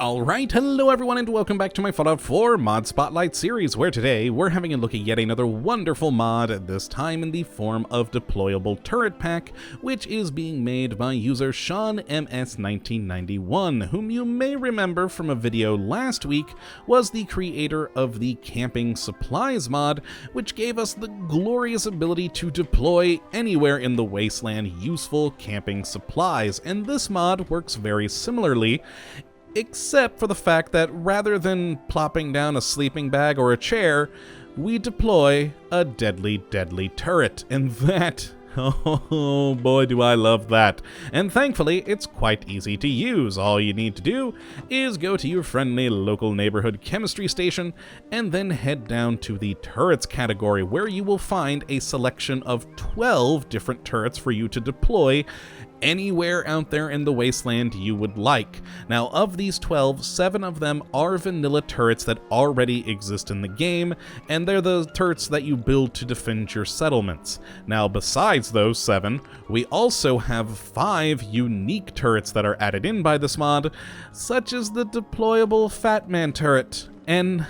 Alright, hello everyone and welcome back to my Fallout 4 Mod Spotlight series, where today we're having a look at yet another wonderful mod, this time in the form of Deployable Turret Pack, which is being made by user Sean MS1991, whom you may remember from a video last week was the creator of the Camping Supplies mod, which gave us the glorious ability to deploy anywhere in the wasteland useful camping supplies, and this mod works very similarly, except for the fact that rather than plopping down a sleeping bag or a chair, we deploy a deadly turret, and that, oh boy do I love that. And thankfully, it's quite easy to use. All you need to do is go to your friendly local neighborhood chemistry station and then head down to the turrets category, where you will find a selection of 12 different turrets for you to deploy anywhere out there in the wasteland you would like. Now, of these 12, 7 of them are vanilla turrets that already exist in the game, and they're the turrets that you build to defend your settlements. Now, besides those 7, we also have 5 unique turrets that are added in by this mod, such as the deployable Fat Man turret. And,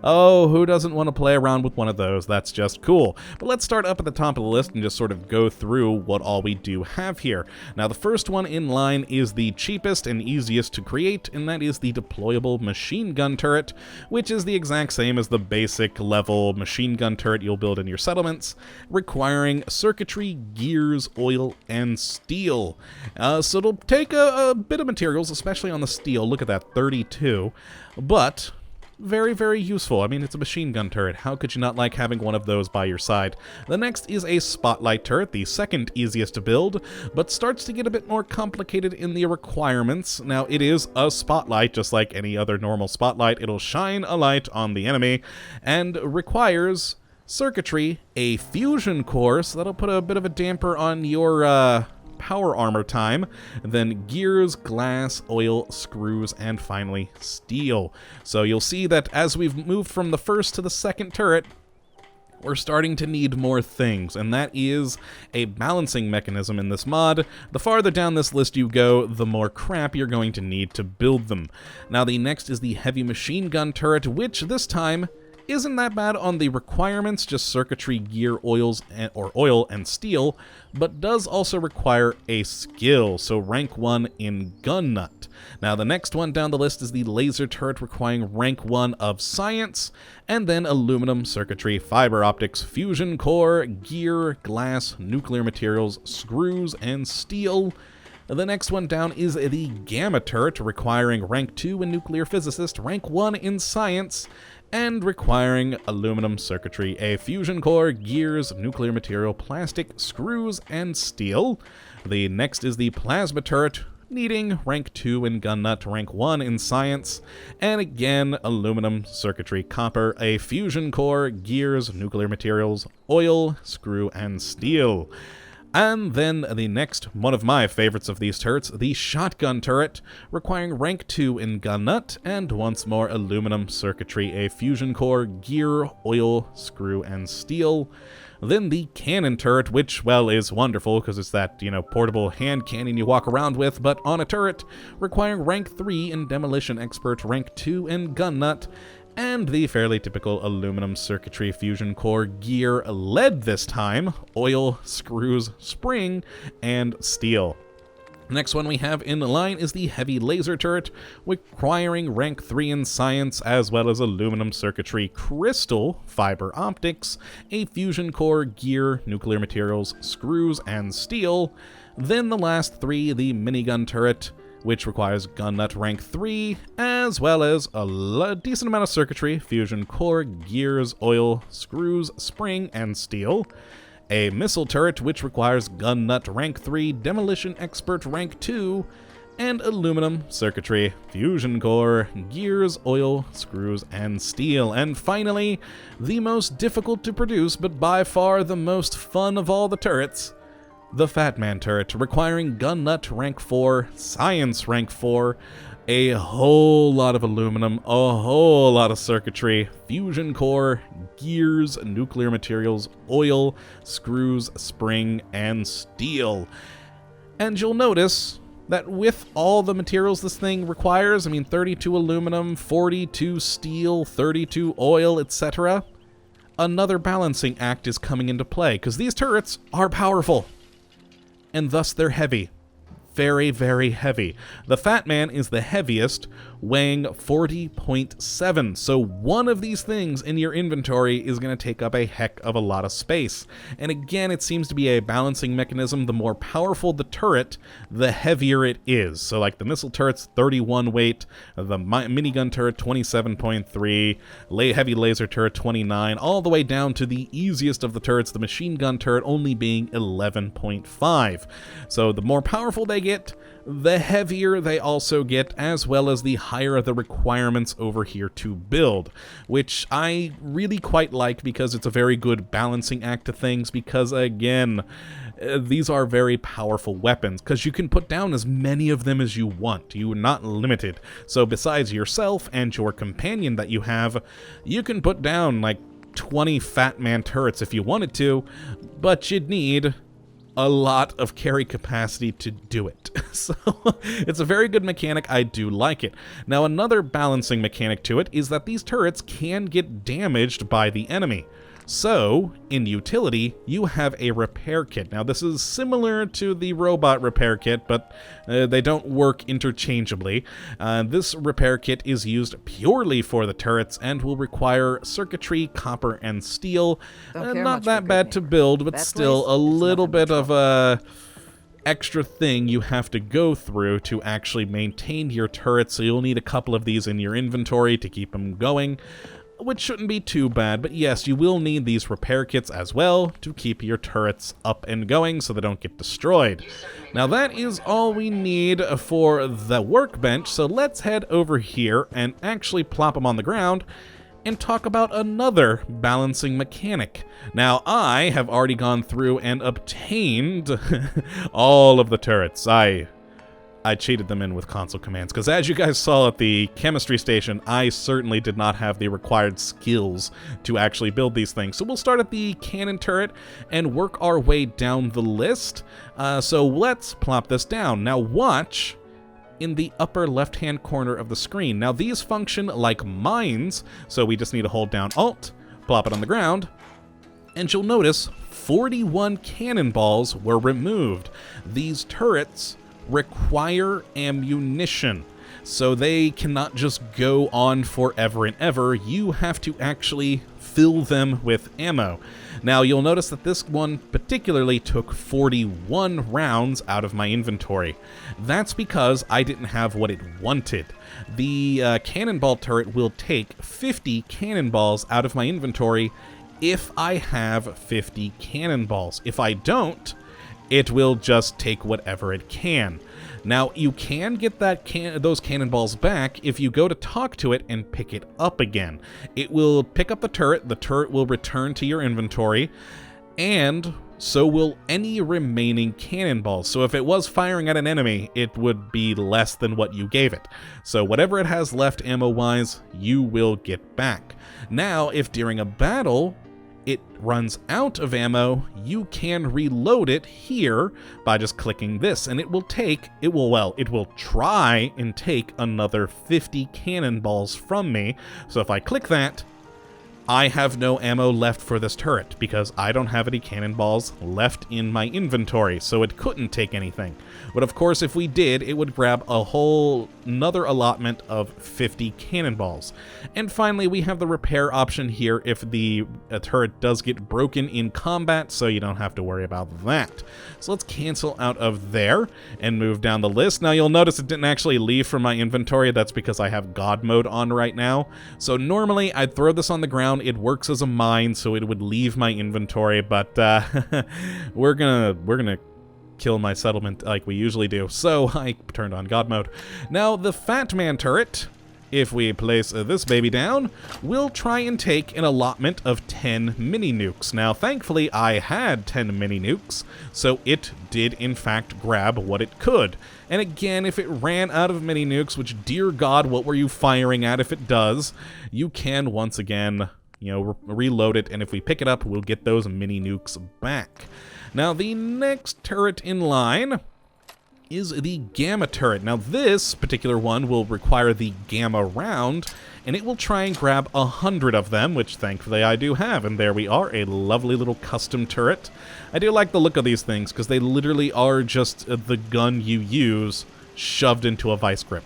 oh, who doesn't want to play around with one of those? That's just cool. But let's start up at the top of the list and just sort of go through what all we do have here. Now, the first one in line is the cheapest and easiest to create, and that is the deployable machine gun turret, which is the exact same as the basic level machine gun turret you'll build in your settlements, requiring circuitry, gears, oil, and steel. So it'll take a bit of materials, especially on the steel. Look at that, 32. But very, very useful. I mean, it's a machine gun turret. How could you not like having one of those by your side? The next is a spotlight turret, the second easiest to build, but starts to get a bit more complicated in the requirements. Now, it is a spotlight, just like any other normal spotlight. It'll shine a light on the enemy, and requires circuitry, a fusion core, so that'll put a bit of a damper on your, power armor time, then gears, glass, oil, screws, and finally steel. So you'll see that as we've moved from the first to the second turret, we're starting to need more things, and that is a balancing mechanism in this mod. The farther down this list you go, the more crap you're going to need to build them. Now, the next is the heavy machine gun turret, which this time isn't that bad on the requirements, just circuitry, gear, oil, and steel, but does also require a skill, so rank 1 in gun nut. Now, the next one down the list is the laser turret, requiring rank 1 of science, and then aluminum, circuitry, fiber optics, fusion core, gear, glass, nuclear materials, screws, and steel. The next one down is the gamma turret, requiring rank 2 in nuclear physicist, rank 1 in science, and requiring aluminum, circuitry, a fusion core, gears, nuclear material, plastic, screws, and steel. The next is the plasma turret, needing rank 2 in gun nut, rank 1 in science, and again, aluminum, circuitry, copper, a fusion core, gears, nuclear materials, oil, screw, and steel. And then the next, one of my favorites of these turrets, the shotgun turret, requiring rank 2 in gun nut, and once more aluminum, circuitry, a fusion core, gear, oil, screw, and steel. Then the cannon turret, which, well, is wonderful because it's that, portable hand cannon you walk around with, but on a turret, requiring rank 3 in demolition expert, rank 2 in gun nut, and the fairly typical aluminum, circuitry, fusion core, gear, lead this time, oil, screws, spring, and steel. The next one we have in the line is the heavy laser turret, requiring rank 3 in science, as well as aluminum, circuitry, crystal, fiber optics, a fusion core, gear, nuclear materials, screws, and steel. Then the last 3, the minigun turret, which requires gun nut rank 3, as well as a decent amount of circuitry, fusion core, gears, oil, screws, spring, and steel. A missile turret, which requires gun nut rank 3, demolition expert rank 2, and aluminum, circuitry, fusion core, gears, oil, screws, and steel. And finally, the most difficult to produce, but by far the most fun of all the turrets, the Fat Man turret, requiring gun nut rank 4, science rank 4, a whole lot of aluminum, a whole lot of circuitry, fusion core, gears, nuclear materials, oil, screws, spring, and steel. And you'll notice that with all the materials this thing requires, I mean 32 aluminum, 42 steel, 32 oil, etc., another balancing act is coming into play, because these turrets are powerful, and thus they're heavy. Very, very heavy. The Fat Man is the heaviest, weighing 40.7, so one of these things in your inventory is going to take up a heck of a lot of space. And again, it seems to be a balancing mechanism. The more powerful the turret, the heavier it is. So like the missile turret's 31 weight, the minigun turret 27.3, heavy laser turret 29, all the way down to the easiest of the turrets, the machine gun turret, only being 11.5. So the more powerful they get, the heavier they also get, as well as the higher the requirements over here to build, which I really quite like because it's a very good balancing act to things, because again, these are very powerful weapons, because you can put down as many of them as you want. You are not limited. So besides yourself and your companion that you have, you can put down like 20 Fat Man turrets if you wanted to, but you'd need a lot of carry capacity to do it. So it's a very good mechanic. I do like it. Now, another balancing mechanic to it is that these turrets can get damaged by the enemy. So, in utility, you have a repair kit. Now, this is similar to the robot repair kit, but they don't work interchangeably. This repair kit is used purely for the turrets and will require circuitry, copper, and steel. Not that bad to build, but still a little bit of a extra thing you have to go through to actually maintain your turrets, so you'll need a couple of these in your inventory to keep them going, which shouldn't be too bad. But yes, you will need these repair kits as well to keep your turrets up and going so they don't get destroyed. Now that is all we need for the workbench, so let's head over here and actually plop them on the ground and talk about another balancing mechanic. Now, I have already gone through and obtained all of the turrets. I cheated them in with console commands, because as you guys saw at the chemistry station, I certainly did not have the required skills to actually build these things. So we'll start at the cannon turret and work our way down the list. So let's plop this down. Now watch in the upper left-hand corner of the screen. Now these function like mines, so we just need to hold down Alt, plop it on the ground, and you'll notice 41 cannonballs were removed. These turrets require ammunition, so they cannot just go on forever and ever. You have to actually fill them with ammo. Now you'll notice that this one particularly took 41 rounds out of my inventory. That's because I didn't have what it wanted. The cannonball turret will take 50 cannonballs out of my inventory if I have 50 cannonballs. If I don't, it will just take whatever it can. Now, you can get those cannonballs back if you go to talk to it and pick it up again. It will pick up the turret will return to your inventory, and so will any remaining cannonballs. So if it was firing at an enemy, it would be less than what you gave it. So whatever it has left ammo-wise, you will get back. Now, if during a battle it runs out of ammo, you can reload it here by just clicking this, and it will try and take another 50 cannonballs from me. So if I click that, I have no ammo left for this turret because I don't have any cannonballs left in my inventory, so it couldn't take anything. But of course, if we did, it would grab a whole another allotment of 50 cannonballs. And finally, we have the repair option here if the turret does get broken in combat, so you don't have to worry about that. So let's cancel out of there and move down the list. Now you'll notice it didn't actually leave from my inventory. That's because I have God mode on right now. So normally I'd throw this on the ground. It works as a mine, so it would leave my inventory, but we're gonna kill my settlement like we usually do, so I turned on God mode. Now the Fat Man turret, if we place this baby down, will try and take an allotment of 10 mini nukes. Now thankfully I had 10 mini nukes, so it did in fact grab what it could. And again, if it ran out of mini nukes, which dear God, what were you firing at if it does, you can once again, reload it, and if we pick it up, we'll get those mini nukes back. Now, the next turret in line is the Gamma turret. Now this particular one will require the Gamma round, and it will try and grab 100 of them, which thankfully I do have. And there we are, a lovely little custom turret. I do like the look of these things, because they literally are just the gun you use shoved into a vice grip.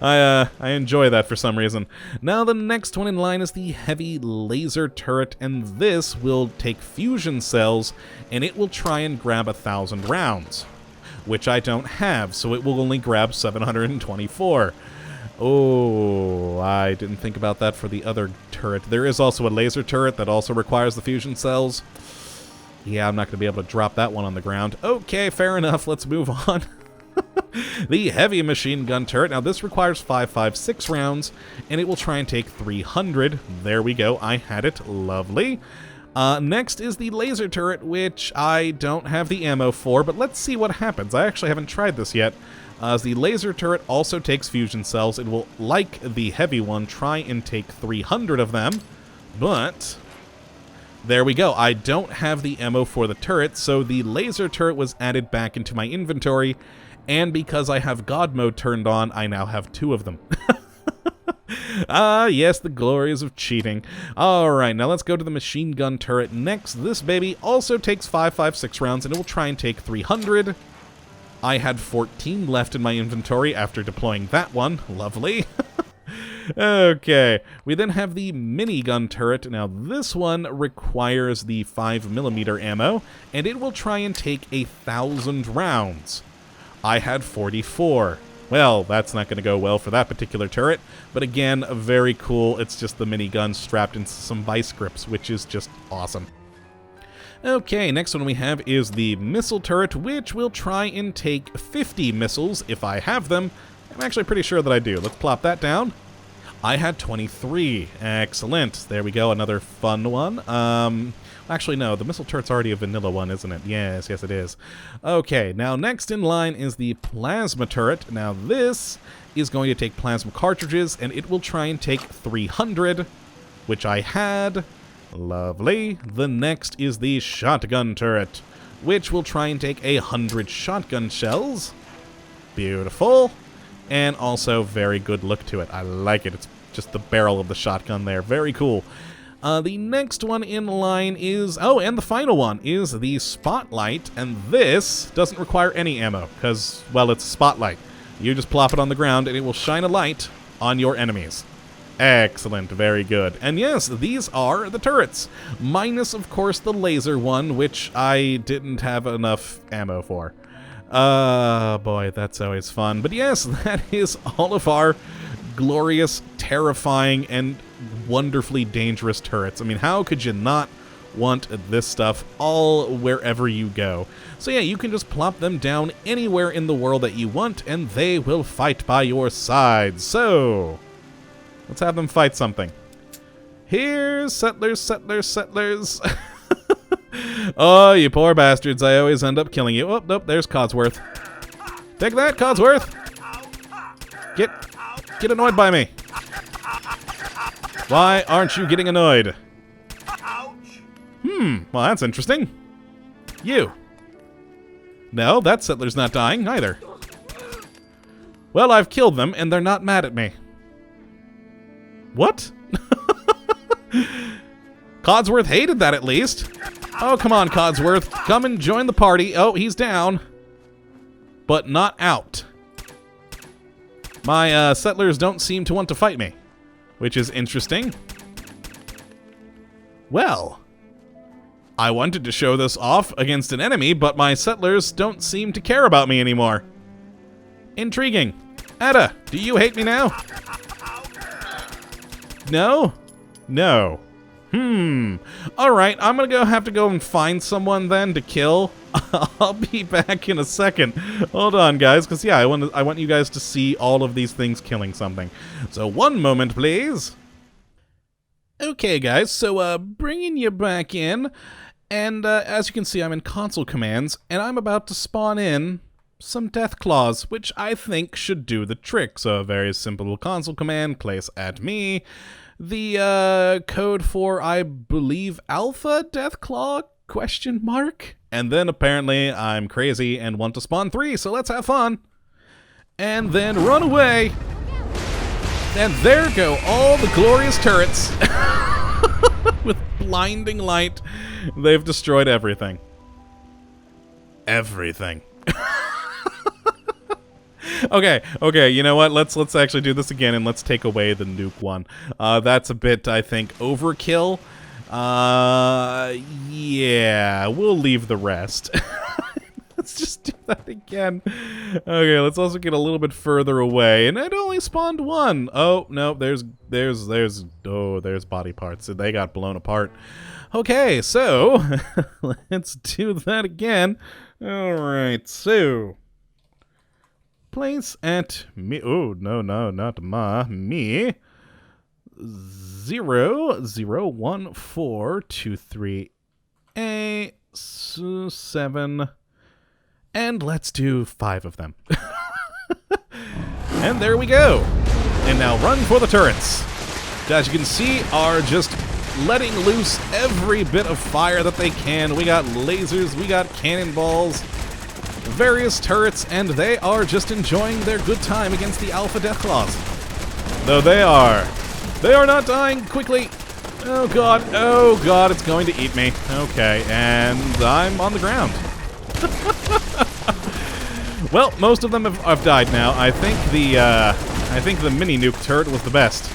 I enjoy that for some reason. Now the next one in line is the heavy laser turret, and this will take fusion cells, and it will try and grab 1,000 rounds, which I don't have, so it will only grab 724. Oh, I didn't think about that for the other turret. There is also a laser turret that also requires the fusion cells. Yeah, I'm not going to be able to drop that one on the ground. Okay, fair enough. Let's move on. The heavy machine gun turret. Now this requires 5.56 rounds, and it will try and take 300. There we go. I had it. Lovely. Next is the laser turret, which I don't have the ammo for, but let's see what happens. I actually haven't tried this yet. As the laser turret also takes fusion cells, it will, like the heavy one, try and take 300 of them, but there we go. I don't have the ammo for the turret, so the laser turret was added back into my inventory, and because I have God mode turned on, I now have 2 of them. Ah, yes, the glories of cheating. Alright, now let's go to the machine gun turret next. This baby also takes 5.56 rounds, and it will try and take 300. I had 14 left in my inventory after deploying that one. Lovely. Okay, we then have the minigun turret. Now this one requires the 5mm ammo, and it will try and take 1,000 rounds. I had 44. Well, that's not going to go well for that particular turret, but again, very cool. It's just the minigun strapped into some vice grips, which is just awesome. Okay, next one we have is the missile turret, which will try and take 50 missiles if I have them. I'm actually pretty sure that I do. Let's plop that down. I had 23. Excellent. There we go, another fun one. Actually, no, the missile turret's already a vanilla one, isn't it? Yes, it is. Okay, now next in line is the plasma turret. Now this is going to take plasma cartridges, and it will try and take 300, which I had. Lovely. The next is the shotgun turret, which will try and take 100 shotgun shells. Beautiful. And also very good look to it. I like it. It's just the barrel of the shotgun there. Very cool. The next one in line is... Oh, and the final one is the spotlight. And this doesn't require any ammo because, well, it's a spotlight. You just plop it on the ground and it will shine a light on your enemies. Excellent. Very good. And yes, these are the turrets. Minus, of course, the laser one, which I didn't have enough ammo for. Boy, that's always fun. But yes, that is all of our glorious, terrifying, and wonderfully dangerous turrets. I mean, how could you not want this stuff all wherever you go? So yeah, you can just plop them down anywhere in the world that you want, and they will fight by your side. So, let's have them fight something. Here's settlers, settlers, settlers. Oh, you poor bastards. I always end up killing you. Oh, nope, there's Codsworth. Take that, Codsworth. Get annoyed by me. Why aren't you getting annoyed? Well, that's interesting. You. No, that settler's not dying, either. Well, I've killed them, and they're not mad at me. What? Codsworth hated that, at least. Oh, come on, Codsworth. Come and join the party. Oh, he's down. But not out. My settlers don't seem to want to fight me, which is interesting. Well, I wanted to show this off against an enemy, but my settlers don't seem to care about me anymore. Intriguing. Ada, do you hate me now? No? No. Alright, I'm gonna have to go and find someone then to kill. I'll be back in a second. Hold on, guys, because yeah, I want you guys to see all of these things killing something. So one moment, please. Okay, guys, so bringing you back in, and as you can see, I'm in console commands, and I'm about to spawn in some death claws, which I think should do the trick. So a very simple console command, place at me. The code for, I believe, alpha deathclaw, question mark? And then apparently I'm crazy and want to spawn 3, so let's have fun. And then run away. And there go all the glorious turrets. With blinding light, they've destroyed everything. Everything. Okay, you know what? Let's actually do this again, and let's take away the nuke one. That's a bit, I think, overkill. Yeah, we'll leave the rest. Let's just do that again. Okay, let's also get a little bit further away, and it only spawned 1. Oh no, there's body parts. They got blown apart. Okay, so let's do that again. All right, so place at me. Oh no, not me. 0 0 1 4 2 3 8 7. And let's do 5 of them. And there we go. And now run for the turrets. As you can see, are just letting loose every bit of fire that they can. We got lasers, we got cannonballs, various turrets, and they are just enjoying their good time against the Alpha Deathclaws. Though they are not dying quickly. Oh god, it's going to eat me. Okay, and I'm on the ground. Well, most of them have died now. I think the mini nuke turret was the best.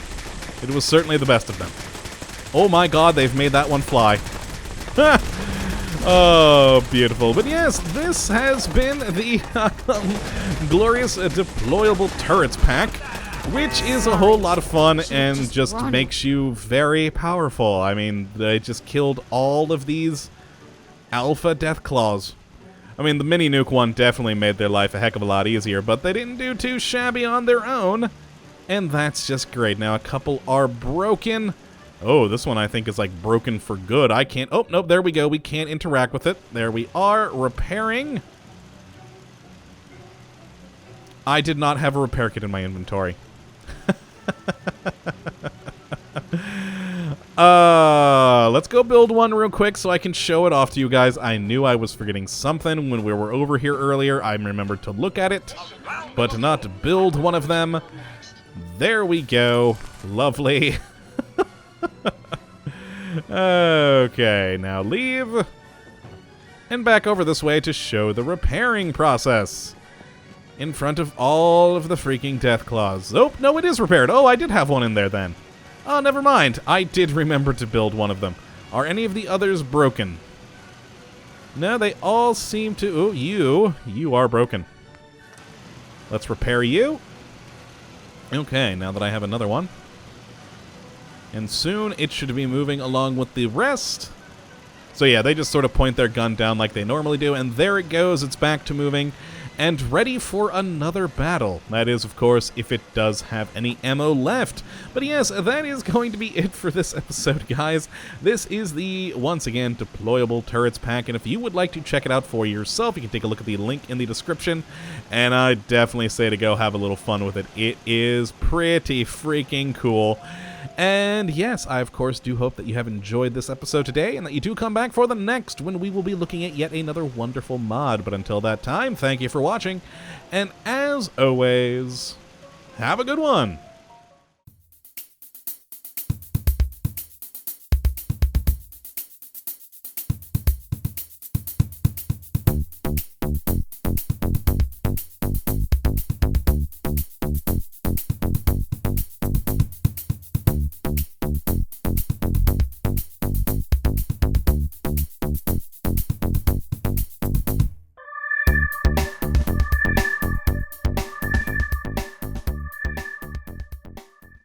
It was certainly the best of them. Oh my god, they've made that one fly. Oh, beautiful. But yes, this has been the glorious Deployable Turrets Pack, which is a whole lot of fun and just makes you very powerful. I mean, they just killed all of these Alpha Deathclaws. I mean, the mini nuke one definitely made their life a heck of a lot easier, but they didn't do too shabby on their own. And that's just great. Now, a couple are broken. Oh, this one I think is like broken for good. I can't... Oh, nope, there we go. We can't interact with it. There we are. Repairing. I did not have a repair kit in my inventory. Let's go build one real quick so I can show it off to you guys. I knew I was forgetting something when we were over here earlier. I remembered to look at it, but not to build one of them. There we go. Lovely. Okay, now leave. And back over this way to show the repairing process. In front of all of the freaking Deathclaws. Oh, no, it is repaired. Oh, I did have one in there then. Oh, never mind. I did remember to build one of them. Are any of the others broken? No, they all seem to... Oh, you are broken. Let's repair you. Okay, now that I have another one. And soon it should be moving along with the rest. So yeah, they just sort of point their gun down like they normally do, and there it goes. It's back to moving and ready for another battle. That is, of course, if it does have any ammo left. But yes, that is going to be it for this episode, guys. This is the, once again, Deployable Turrets Pack, and if you would like to check it out for yourself, you can take a look at the link in the description, and I definitely say to go have a little fun with it. It is pretty freaking cool. And yes, I of course do hope that you have enjoyed this episode today and that you do come back for the next when we will be looking at yet another wonderful mod. But until that time, thank you for watching, and as always, have a good one!